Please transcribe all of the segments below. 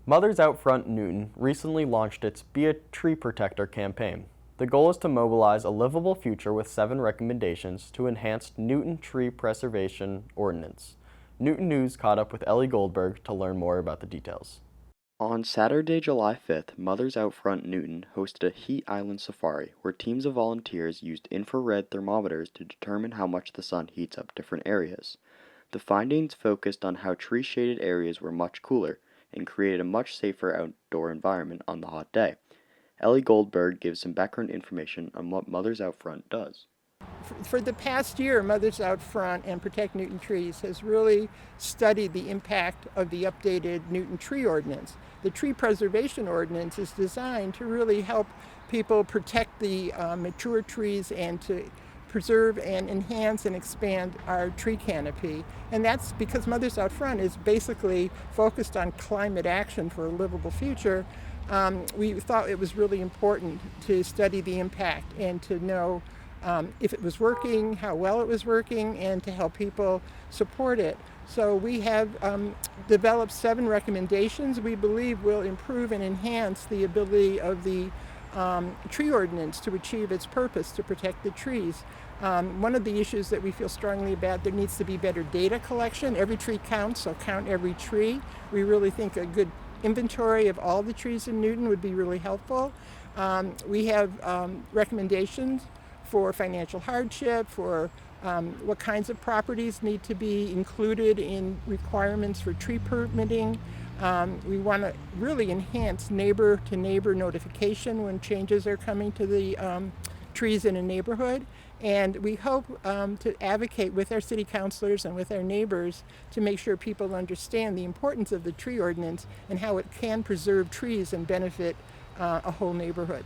Mothers Out Front Newton recently launched its Be a Tree Protector campaign. The goal is to mobilize a livable future with 7 recommendations to enhance Newton Tree Preservation Ordinance. Newton News caught up with Ellie Goldberg to learn more about the details. On Saturday, July 5th, Mothers Out Front Newton hosted a heat island safari where teams of volunteers used infrared thermometers to determine how much the sun heats up different areas. The findings focused on how tree-shaded areas were much cooler and created a much safer outdoor environment on the hot day. Ellie Goldberg gives some background information on what Mothers Out Front does. For the past year, Mothers Out Front and Protect Newton Trees has really studied the impact of the updated Newton Tree Ordinance. The Tree Preservation Ordinance is designed to really help people protect the mature trees and to preserve and enhance and expand our tree canopy. And that's because Mothers Out Front is basically focused on climate action for a livable future. We thought it was really important to study the impact and to know if it was working, how well it was working, and to help people support it. So we have developed 7 recommendations we believe will improve and enhance the ability of the tree ordinance to achieve its purpose to protect the trees. One of the issues that we feel strongly about, there needs to be better data collection. Every tree counts, so count every tree. We really think a good inventory of all the trees in Newton would be really helpful. We have recommendations for financial hardship, for what kinds of properties need to be included in requirements for tree permitting. We want to really enhance neighbor-to-neighbor notification when changes are coming to the trees in a neighborhood. And we hope to advocate with our city councilors and with our neighbors to make sure people understand the importance of the tree ordinance and how it can preserve trees and benefit a whole neighborhood.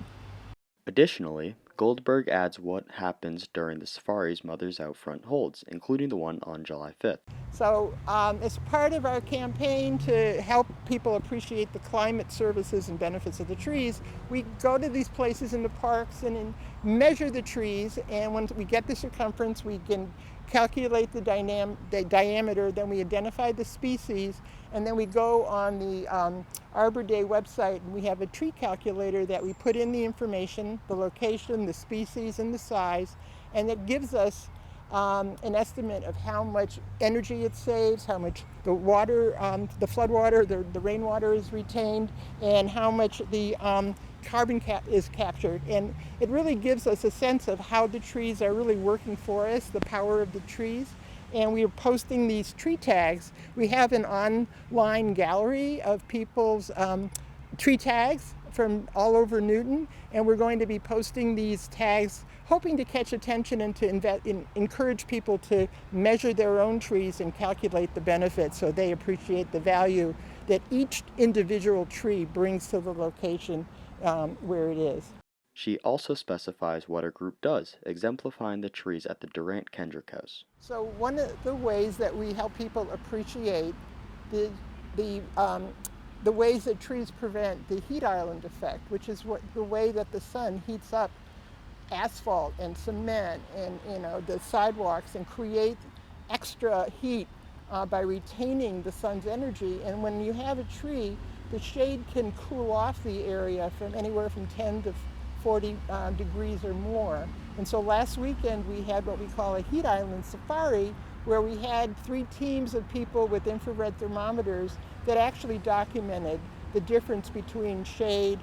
Additionally, Goldberg adds what happens during the safaris Mothers Out Front holds, including the one on July 5th. So as part of our campaign to help people appreciate the climate services and benefits of the trees, we go to these places in the parks and measure the trees, and when we get the circumference, we can calculate the diameter, then we identify the species, and then we go on the Arbor Day website and we have a tree calculator that we put in the information, the location, the species, and the size, and it gives us an estimate of how much energy it saves, how much the water, the flood water, the rainwater is retained, and how much the carbon is captured. And it really gives us a sense of how the trees are really working for us, the power of the trees. And we are posting these tree tags. We have an online gallery of people's tree tags from all over Newton, and we're going to be posting these tags, hoping to catch attention and to encourage people to measure their own trees and calculate the benefits so they appreciate the value that each individual tree brings to the location where it is. She also specifies what her group does, exemplifying the trees at the Durant Kendrick House. So one of the ways that we help people appreciate the ways that trees prevent the heat island effect, which is the way that the sun heats up asphalt and cement and the sidewalks and create extra heat by retaining the sun's energy. And when you have a tree, the shade can cool off the area from anywhere from 10 to 40 degrees or more. And so last weekend we had what we call a heat island safari, where we had 3 teams of people with infrared thermometers that actually documented the difference between shade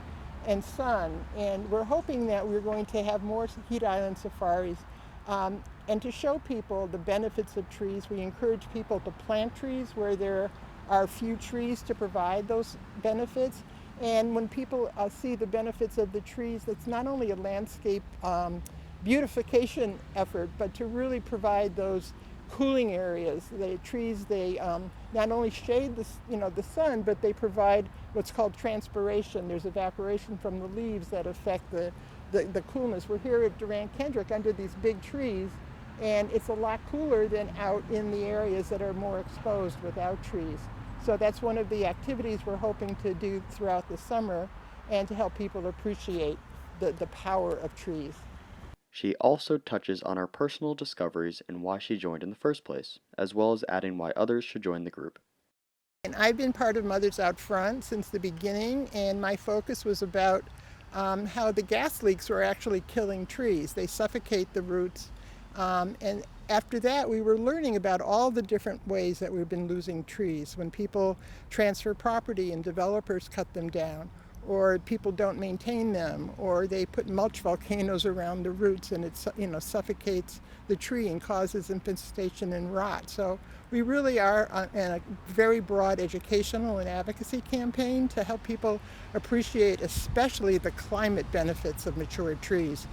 and sun. And we're hoping that we're going to have more heat island safaris. And to show people the benefits of trees, we encourage people to plant trees where there are few trees to provide those benefits. And when people see the benefits of the trees, it's not only a landscape beautification effort, but to really provide those cooling areas. The trees, they not only shade the sun, but they provide what's called transpiration. There's evaporation from the leaves that affect the coolness. We're here at Durant Kendrick under these big trees, and it's a lot cooler than out in the areas that are more exposed without trees. So that's one of the activities we're hoping to do throughout the summer, and to help people appreciate the power of trees. She also touches on her personal discoveries and why she joined in the first place, as well as adding why others should join the group. And I've been part of Mothers Out Front since the beginning, and my focus was about how the gas leaks were actually killing trees. They suffocate the roots. And after that, we were learning about all the different ways that we've been losing trees. When people transfer property and developers cut them down, or people don't maintain them, or they put mulch volcanoes around the roots and it suffocates the tree and causes infestation and rot. So we really are in a very broad educational and advocacy campaign to help people appreciate especially the climate benefits of mature trees.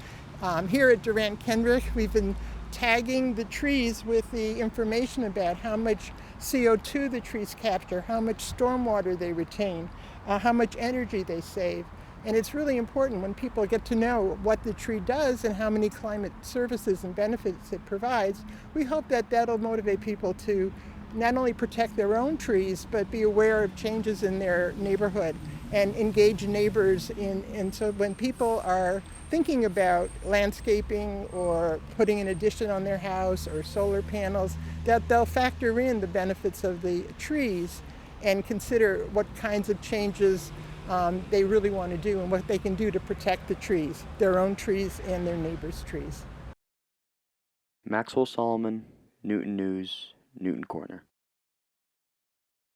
Here at Durant Kendrick, we've been tagging the trees with the information about how much CO2 the trees capture, how much stormwater they retain, how much energy they save. And it's really important when people get to know what the tree does and how many climate services and benefits it provides. We hope that that'll motivate people to not only protect their own trees, but be aware of changes in their neighborhood and engage neighbors and so when people are thinking about landscaping or putting an addition on their house or solar panels, that they'll factor in the benefits of the trees and consider what kinds of changes they really want to do and what they can do to protect the trees, their own trees and their neighbors' trees. Maxwell Solomon, Newton News, Newton Corner.